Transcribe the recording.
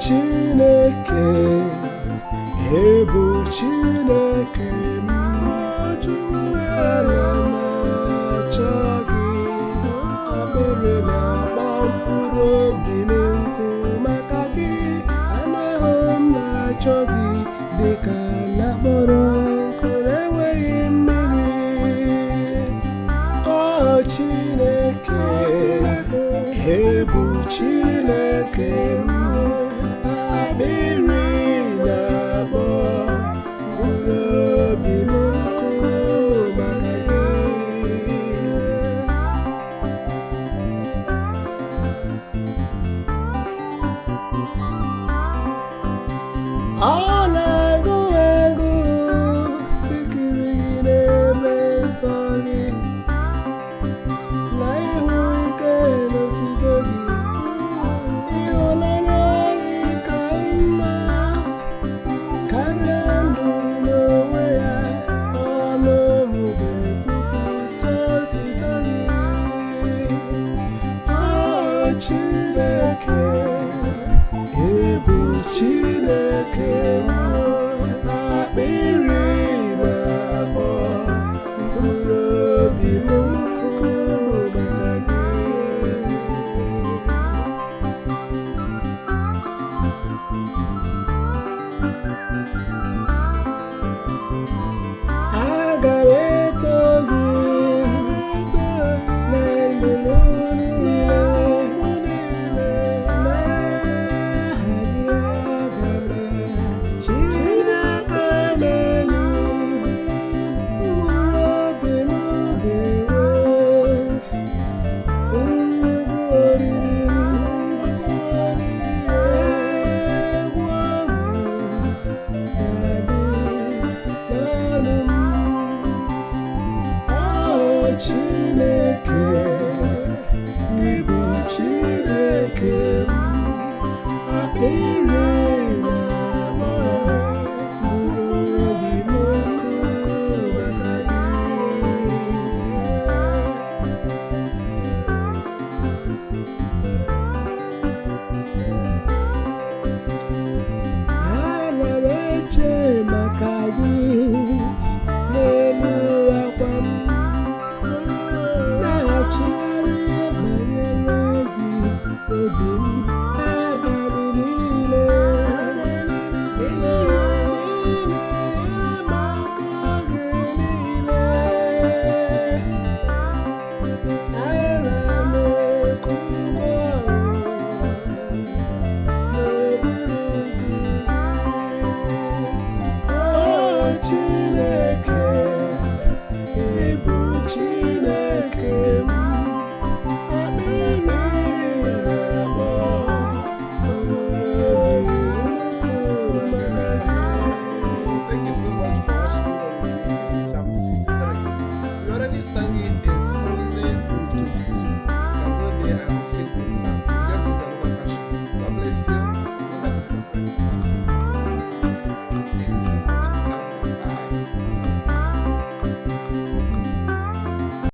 Chineke ebu Chineke m ana m achọ gị mere na-agba mkpụrụ obi m nkụ maka gị amaghị m na-achọ gị dịka ala kpọrọ nkụ na-enweghị mmiri. Ọ Chineke ebu Chineke m akpịrị na-akpọ mkpụrụ obi m nkụ maka gị. Ọ na-agụ egwu ikiri gị n'ebe nsọ gị na ịhụ ike n'otuto gị. Ịhụnanya gị ka mma karịa ndụ n'onwe ya. Ọnụ m ga-ekwupụta otuto gị. Ọ Chineke ebu Chineke m akpịrị na-akpọ mkpụrụ obi m nkụ maka gị. Aga m eto gị na mgbe niile, n'aha gị aga m Chineke m elu, mkpụrụ obi m ga-enwe nnukwu oriri, egwu ọṅụ ga-adị n'ọnụ m. Ọ Chineke ịbụ Chineke